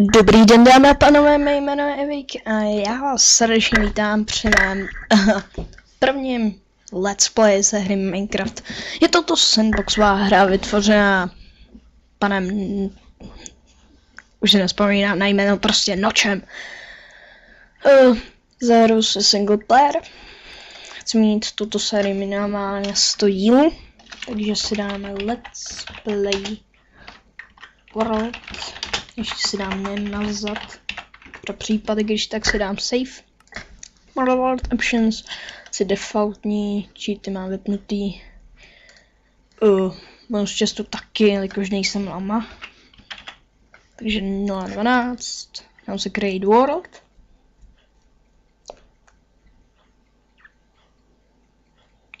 Dobrý den, dámy a pánové, mé jméno je Evík a já vás srdečně vítám při mém prvním let's play ze hry Minecraft. Je to sandboxová hra vytvořená panem, už si nespomínám na jméno, prostě Nočem. Za hru se single player. Chci mít tuto sérii minimálně 100 dílů, takže si dáme let's play world. Ještě si dám jen nazad. Pro případy, když tak si dám save. Model World Options. Si defaultní cheaty mám vypnutý. Bonus často taky, jelikož nejsem lama. Takže 0.12. Dám si create world.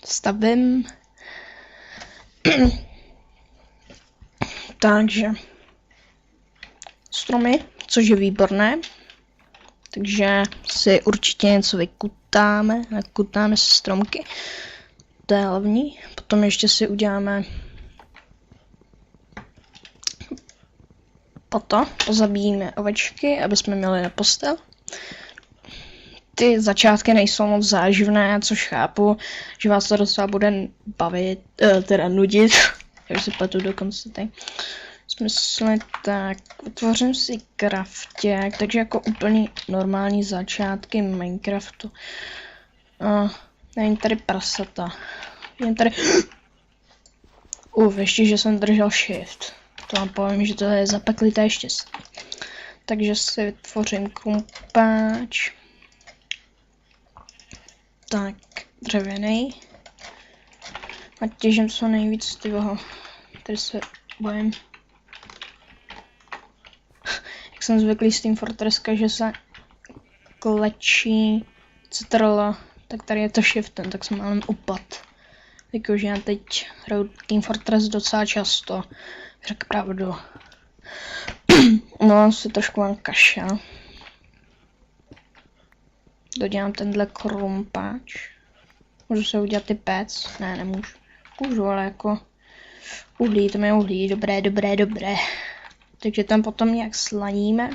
Stavím. Takže stromy, což je výborné. Takže si určitě něco vykutáme, nakutáme si stromky. To je hlavní. Potom ještě si uděláme pozabíjíme ovečky, aby jsme měli na postel. Ty začátky nejsou moc záživné, což chápu, že vás to docela bude bavit, teda nudit. Já si pletu dokonce tady. Smysl, tak vytvořím si crafták, takže jako úplně normální začátky Minecraftu. Nevím tady prasata. Jen tady. Ještě, že jsem držel shift. To vám povím, že to je zapeklité štěstí. Takže si vytvořím krumpáč. Tak, dřevěný. A těžím co nejvíc z toho. Tady se bojím. Jak jsem zvyklý s Team Fortresska, že se klečí CTRL, tak tady je to shiftem, tak jsem málem upad. Jakože já teď hraju Team Fortress docela často, řekl pravdu. No, si trošku mám kaša. Dodělám tenhle krumpáč. Můžu se udělat ty pec? Ne, nemůžu. Můžu, ale jako uhlí, to je uhlí, dobré. Takže tam potom nějak slaníme.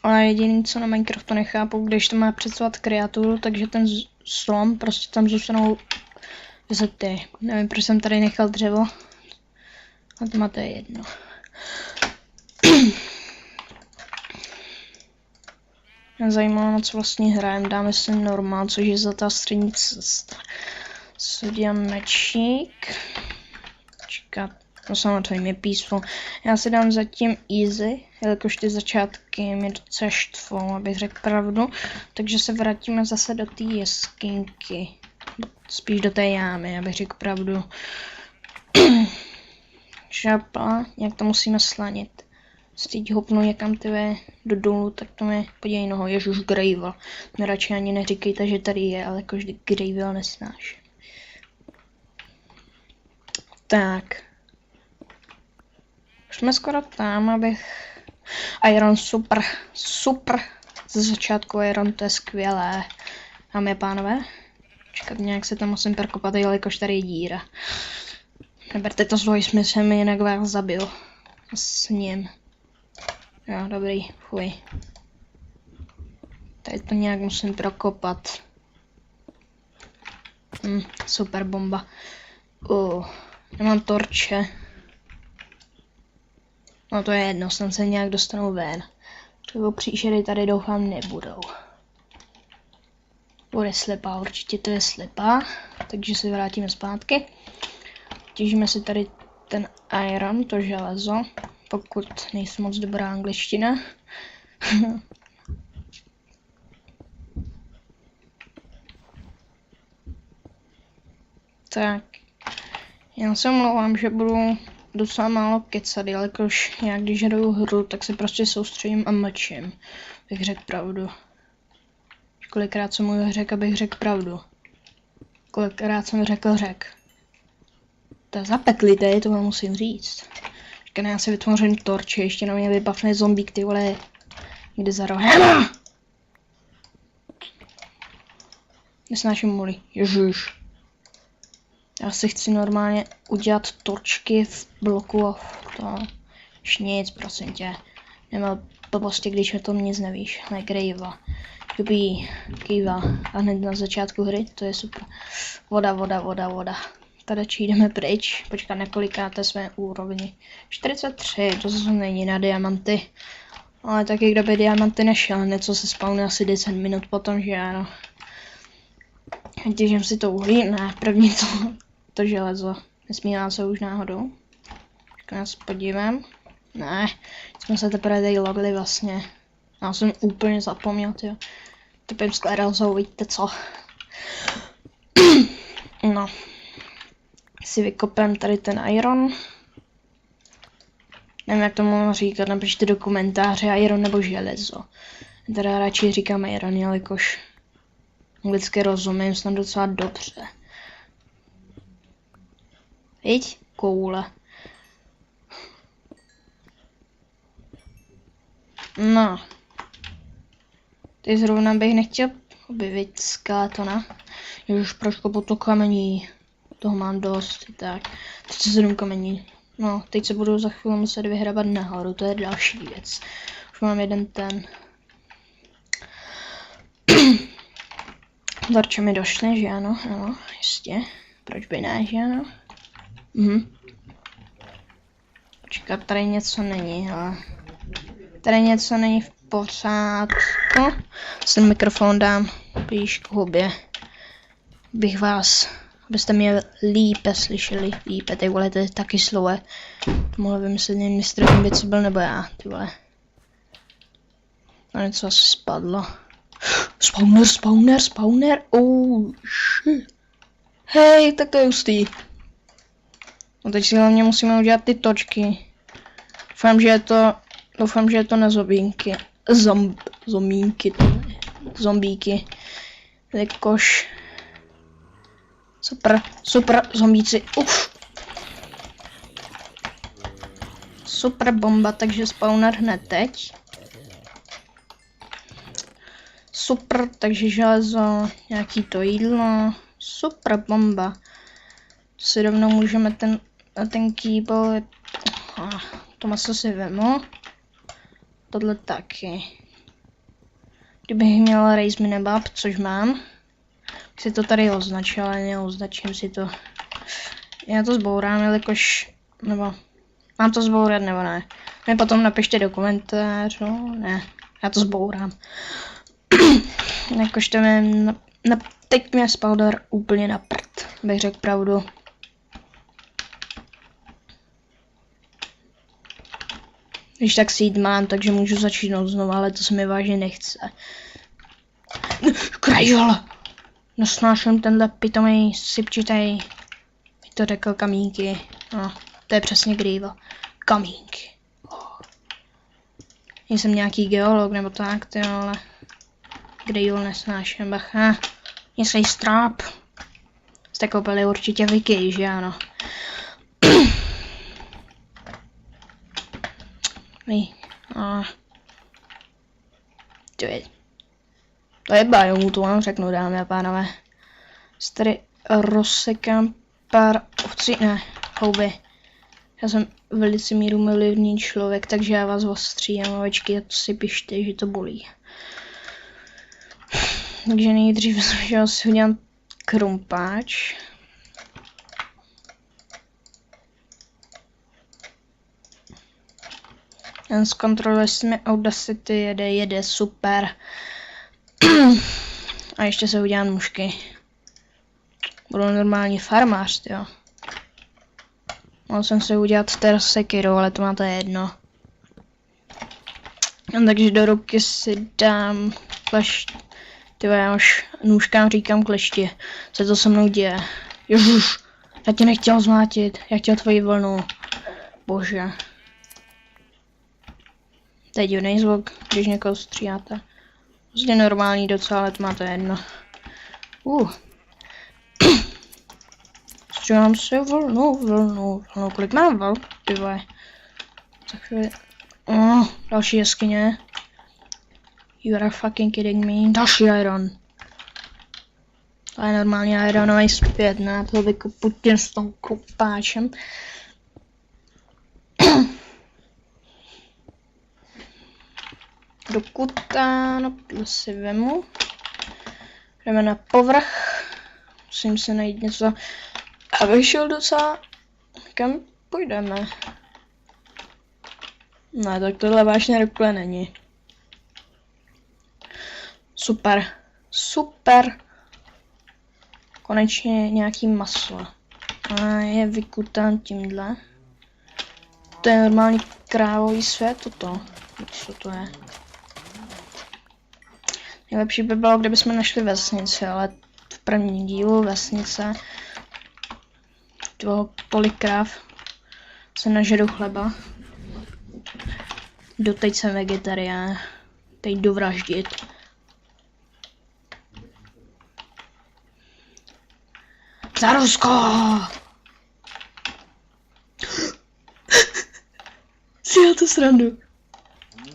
Ale jediný, co na Minecraftu nechápu, když to má představovat kreaturu, takže ten strom prostě tam zůstanou vzety. Nevím, proč jsem tady nechal dřevo. A to máte jedno. Mě zajímalo, na co vlastně hrajem. Dáme si normál, což je zlatá střední cesta. Sudím mečík. Čekat. No samozřejmě peaceful. Já si dám zatím easy, jelikož ty začátky mě docela štvou, abych řekl pravdu. Takže se vrátíme zase do té jeskyňky. Spíš do té jámy, abych řekl pravdu. Šapa, jak to musíme slanit. Teď hopnu někam do dolů, tak to mi podívej noho, ježuš Gravel. Mě radši ani neříkejte, že tady je, ale jakož Gravel nesnáším. Tak. Už jsme skoro tam, abych... Iron super. Ze začátku Iron, to je skvělé. Dámy a pánové. Čekat, nějak se tam musím prokopat, jelikož tady je díra. Neberte to svůj smysl, mi jinak vás zabil. S ním. Jo, dobrý, fuj. Tady to nějak musím prokopat. Super bomba. Nemám torče. No to je jedno, snad se nějak dostanou ven. Třeba příšery tady doufám nebudou. Bude slepá, určitě to je slepá. Takže se vrátíme zpátky. Těžíme si tady ten iron, to železo. Pokud nejsem moc dobrá angličtina. Tak. Já se omlouvám, že budu docela málo kecat, jelikož já když hraju hru, tak se prostě soustředím a mlčím, bych řekl pravdu. Kolikrát jsem mu řekl, abych řekl pravdu. Kolikrát jsem řekl řek. To je zapeklité, to vám musím říct. Říkám, já si vytvořím torče, ještě na mě vybavne zombík, ty vole, někde za rohem. Nesnáším muli, ježiš. Já si chci normálně udělat točky v bloku a to. Už nic, prosím tě. Nemá blbosti, když o tom nic nevíš. Negrejva. Dobrý, kýva. A hned na začátku hry, to je super. Voda. Tady jdeme pryč. Počkat, na kolikáte své úrovni. 43, to zase není na diamanty. Ale taky kdo by diamanty nešel, něco se spawne asi 10 minut potom, že ano. Těžím si to uhlí, ne, první to železo. Nesmívá se už náhodou. Já se podívám. Ne, jsme se teprve tady logli vlastně. Já jsem úplně zapomněl, tyjo. Typem sklerózou, vidíte co. No. Si vykopem tady ten iron. Nevím, jak to mám říkat, napište do komentáře iron nebo železo. Teda radši říkám iron, jelikož anglicky rozumím snad docela dobře. Viď? Koule. No. Teď zrovna bych nechtěl objevit skeletona. Už prošlo po to kamení. Toho mám dost, tak. 37 kamení. No, teď se budu za chvíli muset vyhrabat nahoru, to je další věc. Už mám jeden ten. Darče mi došly, že ano, ano, jistě. Proč by ne, že ano? Počkat, tady něco není, ale... Tady něco není v pořádku. Ten mikrofon dám blíž k hubě. Bych vás, abyste mě lípe slyšeli, lípe, ty vole, to je taky slové. To mohl vymyslet jen mistr Imby, co byl, nebo já, ty vole. A něco asi spadlo. Spawner, oh shit. Hej, tak to je hustý. No teď si hlavně musíme udělat ty točky. Doufám, že je to na zombíky. Zombíky. Jakož... Super, zombíci. Super bomba, takže spawner hned teď. Super, takže železo, nějaký to jídlo. Super bomba. To si rovnou můžeme ten kýbl. To maso si vemu. Tohle taky. Kdybych měl raise minimap, což mám. Si to tady označil, ale neoznačím si to. Já to zbourám, jelikož... Nebo... Mám to zbourat nebo ne? Mě potom napište do komentářů. Ne, já to zbourám. Jakož to teď mě spawner úplně na prd, bych řekl pravdu. Když tak seed mám, takže můžu začít znovu, ale to se mi vážně nechce. Krajol! Nesnáším tenhle pitomý, sypčitej, jak to řekl, kamínky. No, to je přesně grýva. Kamínky. Jsem nějaký geolog nebo tak, ty ale grývol nesnáším, bacha. Jestli stráp. Jste koupili určitě Wiki, že ano. To je biomu, to vám řeknu, dámy a pánové. Tady rozsekám pár ovcí, ne, houby. Já jsem velice mírumilovný člověk, takže já vás ostříhám, ovečky, a to si pište, že to bolí. Takže nejdřív jsem si udělám krumpáč. Jen zkontroluji, jestli mi Audacity jede, super. A ještě se udělám nůžky. Budu normální farmář, jo. Mohl jsem se udělat teda sekiru, ale to máte jedno. Takže do ruky si dám klešť. Tyvo, já už nůžkám říkám kleště. Co to se mnou děje? Ježuš, já tě nechtěl zmátit, já chtěl tvoji vlnu. Bože. To je divný zvuk, když někoho stříháte. Prostě normální docela, ale to máte jedno. Stříhám si vlnu. Kolik mám vln? Ty vole. Za chvíli. Další jeskyně. You are fucking kidding me. Další iron. To je normálně ironový zpět, ne? To vykopu tím s tom kopáčem. Do kuta, no to si vemu. Jdeme na povrch. Musím si najít něco, abych šel docela. Kam půjdeme? Ne, tak tohle vážně rukle není. Super. Super. Konečně nějaký maso. A je vykután tímhle. To je normální krávový svět, toto. Co to je? Nejlepší by bylo, kdybychom našli vesnici, ale v prvním dílu vesnice toho polikráv se nažeru chleba. Doteď jsem vegetarián. Teď jdu vraždit. Za Rusko! Si já to srandu.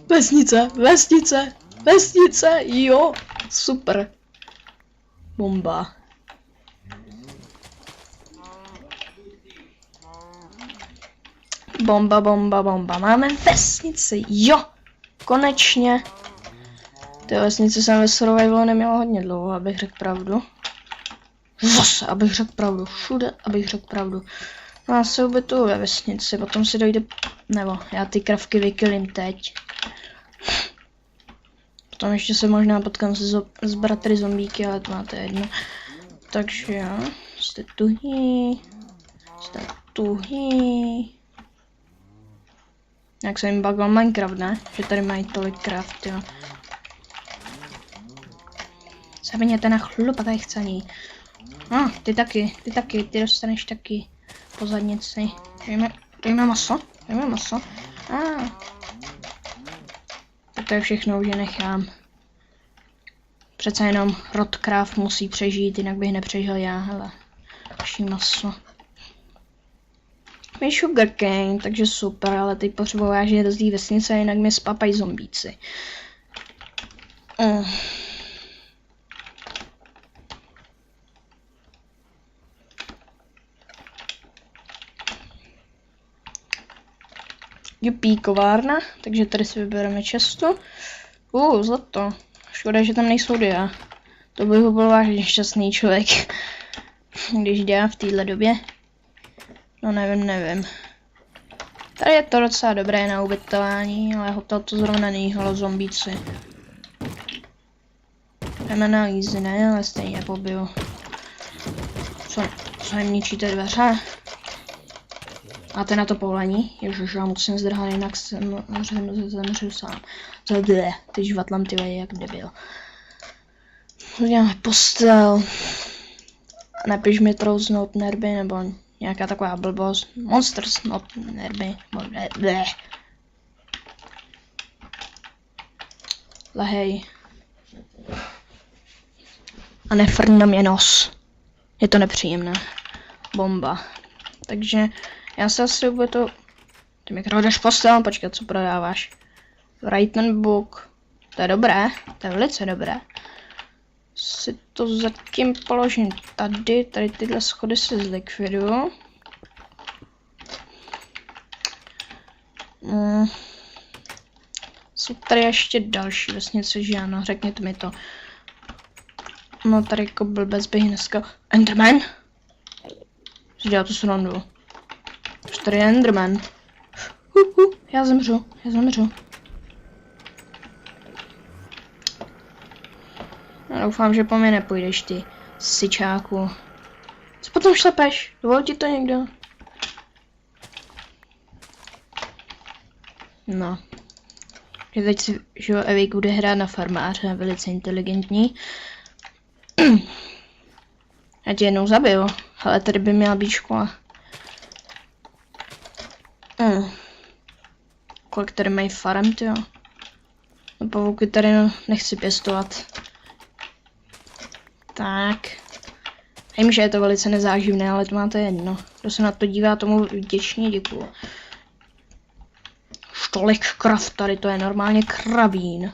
Vesnice, vesnice, vesnice, jo, super. Bomba. Bomba, bomba, bomba. Máme vesnici, jo, konečně. Ty vesnice jsem ve survivalu neměla hodně dlouho, abych řekl pravdu. Zase, abych řekl pravdu, všude, abych řekl pravdu. No já se ubytuju ve vesnici, potom si dojde, nebo já ty kravky vykylím teď. Potom ještě se možná potkám s bratry zombíky, ale to máte jedno. Takže jo, jste tuhý. Jak se jim bugoval Minecraft, ne? Že tady mají tolik craft, jo. Zaviněte na chlupatej chcení. No, ty taky, ty dostaneš taky po zadnici. Dejme maso, Tak to je všechno, už je nechám. Přece jenom Rodcraft musí přežít, jinak bych nepřežil já, hele. Další maso. My sugarcane, takže super, ale teď potřebuji já žít do zlý vesnice, jinak mě spapají zombíci. Jupí, kovárna, takže tady si vybereme često. Zlato. Škoda, že tam nejsou dia. To bych byl vážně šťastný člověk, když dělá v téhle době. No nevím. Tady je to docela dobré na ubytování, ale hotel to zrovna není, ale zombíci. Jdeme na easy, ne, ale stejně pobiju. Co jim ničíte dveře? Máte na to povolení? Ježiš, já musím zdrhat, jinak zemřu sám. Teď žvatlam ty jak debil. Uděláme postel. Napiš mi Trolls Not Nerby, nebo nějaká taková blbost. Monsters Not Nerby. Lehej. A nefrň na mě nos. Je to nepříjemné. Bomba. Takže já se asi ubudu. Ty mi kradeš postel, počkat, co prodáváš. Written book. To je dobré, to je velice dobré. Si to zatím položím tady tyhle schody si zlikviduju. Jsou tady ještě další vesnice, že ano, řekněte mi to. No tady jako blbec bych dneska. Enderman? Si dělá tu srandu. Už tady je Enderman. Já zemřu. Já doufám, že po mě nepůjdeš ty syčáku. Co potom šlepeš? Dovol ti to někdo? No. Že teď si, že Evík bude hrát na farmáře, velice inteligentní. Já tě jednou zabil, ale tady by měla být škola. Kolik tady mají farem, tyjo? No pavouky tady nechci pěstovat. Tak. Vím, že je to velice nezáživné, ale to máte jedno. Kdo se na to dívá, tomu vděčně děkuju. Štolik krav tady, to je normálně kravín.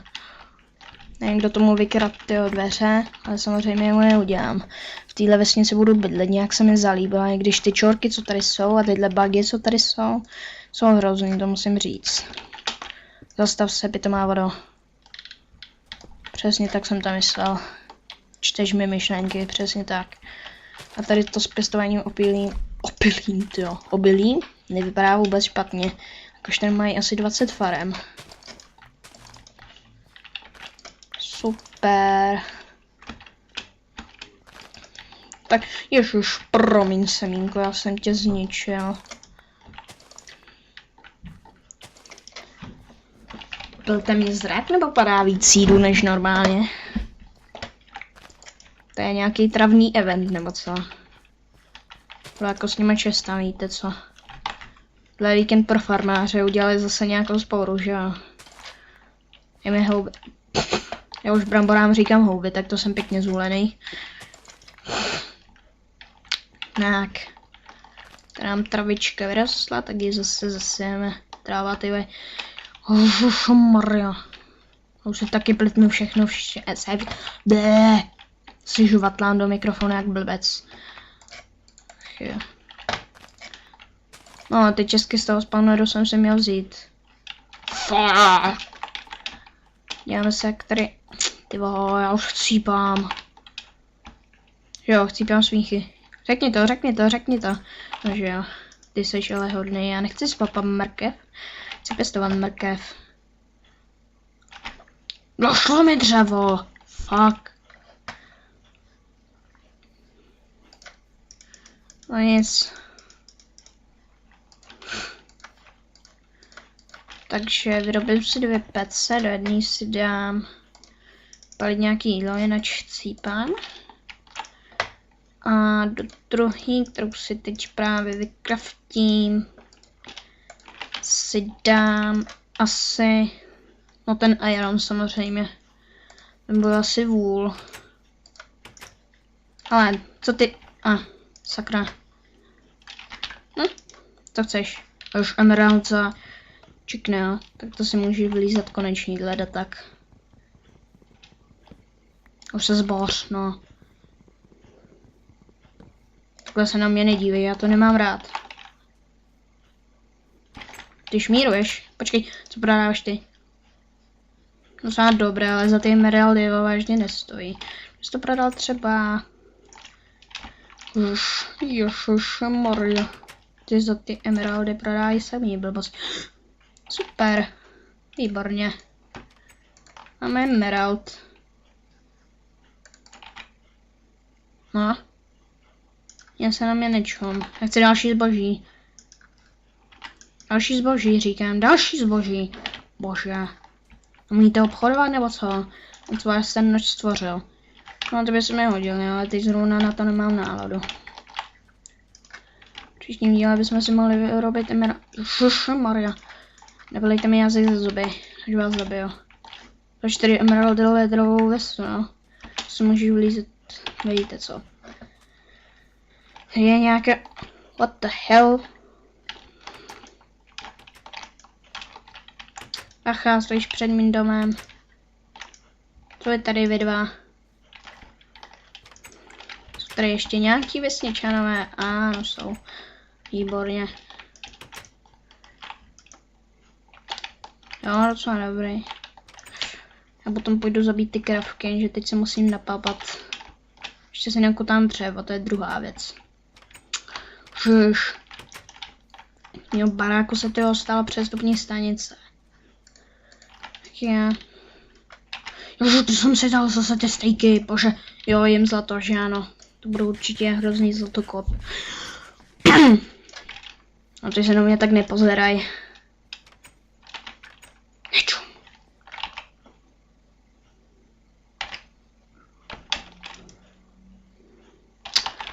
Nevím, kdo tomu vykrad tyho dveře, ale samozřejmě mu neudělám. V téhle vesnici budu bydlet, nějak se mi zalíbilo, i když ty čorky, co tady jsou, a tyhle bugy, co tady jsou hrozný, to musím říct. Zastav se, pitomá vodo. Přesně tak jsem to myslel. Čteš mi myšlenky, přesně tak. A tady to s pěstováním obilí nevypadá vůbec špatně. Jakož tady mají asi 20 farem. Super. Tak ježiš, promiň semínko, já jsem tě zničil. Byl mi zrak nebo padá víc jídu než normálně? To je nějaký travný event nebo co? Bylo jako s nima česta, víte co? Byl víkend pro farmáře, udělali zase nějakou spouru, že jo? Je mi houby. Já už bramborám říkám houby, tak to jsem pěkně zvolený. Tak. Tady nám travička vyrostla, tak ji zase zasejeme. Tráva, ty ve. Maria. Už se taky plitnu všechno si žuvatlám do mikrofonu jak blbec. Jo. No, ty česky z toho spawneru jsem si měl vzít. Děláme se jak tady. Ty voho, já už chcípám. Jo, chcípám smíchy. Řekni to. Takže jo, ty seš ale hodný, já nechci spapat mrkev. Chci pěstovat mrkev. Došlo mi dřevo. Fuck. No nic. Takže vyrobím si 2 pece, do jedné si dám palit nějaký jídlo, jinak chcípám. A do druhé, kterou si teď právě vykraftím, si dám asi, no ten iron samozřejmě, ten byl asi vůl. Ale, co ty, sakra. Co chceš? Už emerald za čikne, tak to si můžeš vylízat konečný leda tak. Už se zboř, no. Takhle se na mě nedívej, já to nemám rád. Ty šmíruješ? Počkej, co prodáváš ty? No snad dobré, ale za ty emeraldy vážně nestojí. Jsi to prodal třeba... Ježišmarja. Ty za ty emeraldy prodávají samý blbost. Super. Výborně. Máme emerald. No. Já se na mě nečum. Já chci další zboží. Další zboží, říkám. Další zboží. Bože. Umíte obchodovat nebo co? Co já jsem noč stvořil. No to by se mi hodil, ale teď zrovna na to nemám náladu. V příštím díle bychom si mohli vyrobit emerald. Maria. Nebylejte mi jazyk ze zuby, až vás zabiju. Za 4 emeraldy ledrovou vestu, no. Si můžu vlízet, vidíte co. Je nějaké... What the hell? Acha, stojíš před mým domem. Co je tady vy dva? Jsou tady ještě nějaký vesničanové? Ano, jsou. Výborně. Jo, docela dobrý. Já potom půjdu zabít ty kravky, že teď se musím napápat. Ještě si nekutám dřevo, to je druhá věc. Žíž. Mého baráku se toho stala přestupní stanice. Tak já... Jože, tu jsem si dal zase ty stejky, bože. Jo, jim zlato, že ano. To budou určitě hrozný zlatokop. A ty se na mě tak nepozeraj. Nečum.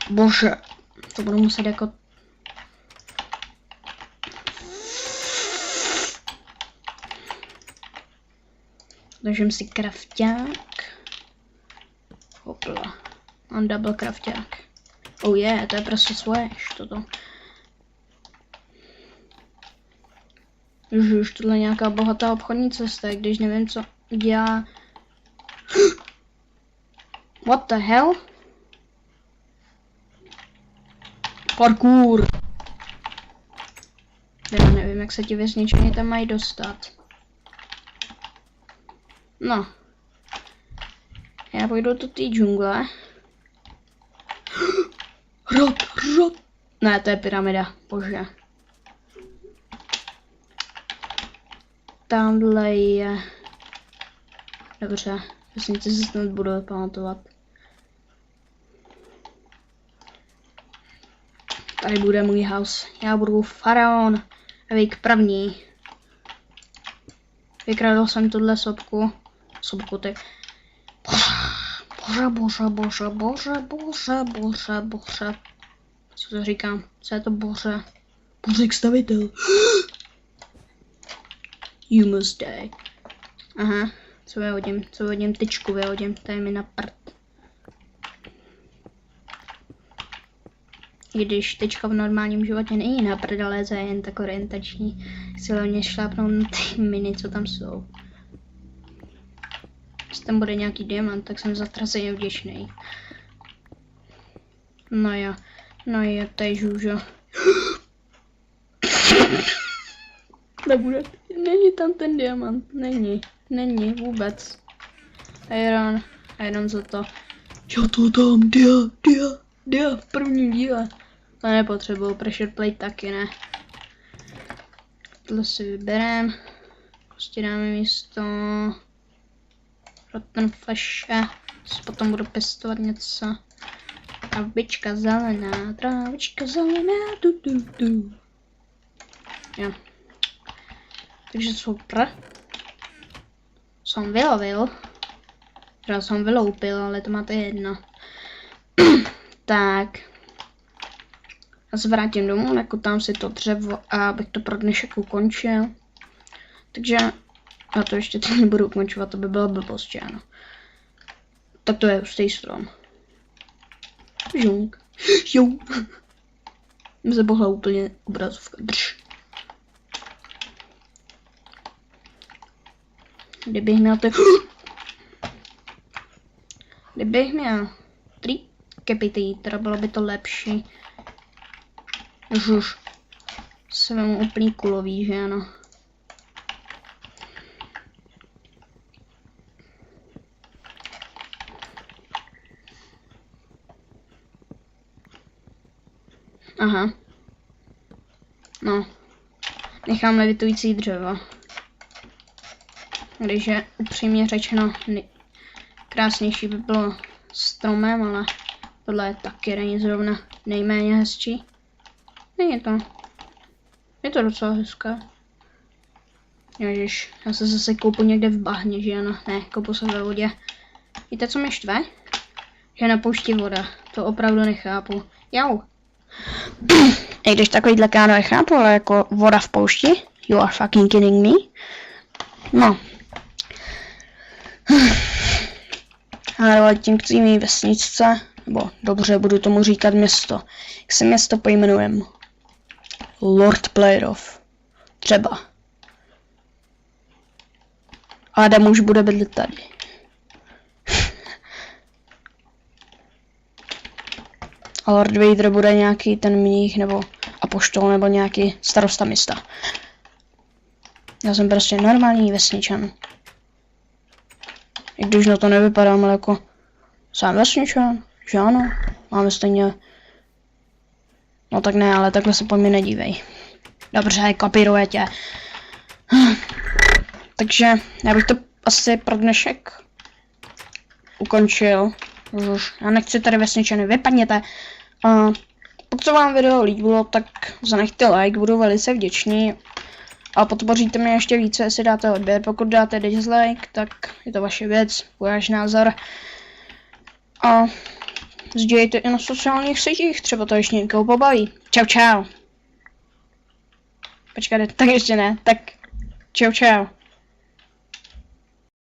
Bože. To budu muset jako... Držím si krafťák. Hopla. Mám double krafťák. Oh yeah, to je prostě svoje, toto. Už tohle je nějaká bohatá obchodní cesta, když nevím, co dělá What the hell? Parkour. Já nevím, jak se ti vězničení tam mají dostat. No. Já půjdu do té džungle. Hrot. Ne, to je pyramida, bože. Tamhle je... Dobře, vesnice si snad budu pamatovat. Tady bude můj house. Já budu faraon. Vík první. Vykradl jsem tuhle sopku. Sopku, ty. Bože. Co to říkám? Co je to bože? Božek stavitel. You must die. Aha. Co vyhodím? Tyčku vyhodím. To je mi na prd. I když tyčka v normálním životě není na prd, ale to je jen tak orientační. Chci hlavně šlápnout na ty miny, co tam jsou. Jestli tam bude nějaký diamant, tak jsem zatraceně vděčný. No jo, to je žůžo. Nebude. Není tam ten diamant, není vůbec. Iron za to. Já to dám, dia, v prvním díle. To nepotřebuju, pressure plate taky ne. Tohle si vyberem. Prostě dáme místo rotten flashe. Potom budu pěstovat něco. Trávička zelená, du. Jo. Takže super. Jsem vylovil. Teda jsem vyloupil, ale to máte jedno. Tak. Já se vrátím domů, nakutám si to dřevo a abych to pro dnešek ukončil. Takže já to ještě teď nebudu ukončovat, to by byla blbost, ano. Tak to je hustý strom. Žunk. Jo. Mi se bohla úplně obrazovka. Drž. Kdybych měl 3 capitator, bylo by to lepší. Už se vemu úplný kulový, že ano. Aha. No. Nechám levitující dřevo. Když je upřímně řečeno krásnější by bylo stromem, ale tohle je taky není zrovna nejméně hezčí. Není to. Je to docela hezké. Ježiš, já se zase koupu někde v bahně, že ano? Ne, koupu se ve vodě. Víte, co mě štve? Že na poušti voda. To opravdu nechápu. Jau. I když takovýhle káno nechápu, ale jako voda v poušti? You are fucking kidding me? No. Ale tím k mý vesničce, nebo dobře, budu tomu říkat město. Jak se město pojmenujem? Lord Playerov. Třeba. Adam už bude bydlet tady. A Lord Vader bude nějaký ten mních nebo apoštol nebo nějaký starosta města. Já jsem prostě normální vesničan. I když na to nevypadám, ale jako sám vesničan, že ano, máme stejně. No tak ne, ale takhle se po mě nedívej. Dobře, kopírujete. Takže já bych to asi pro dnešek ukončil. Už já nechci tady vesničany, vypadněte. Pokud se vám video líbilo, tak zanechte like, budu velice vděčný. A podpoříte mě ještě více, jestli dáte odběr. Pokud dáte dislike, tak je to vaše věc, váš názor. A sdílejte i na sociálních sítích, třeba to ještě někoho pobaví. Čau. Počkejte, tak ještě ne, tak čau.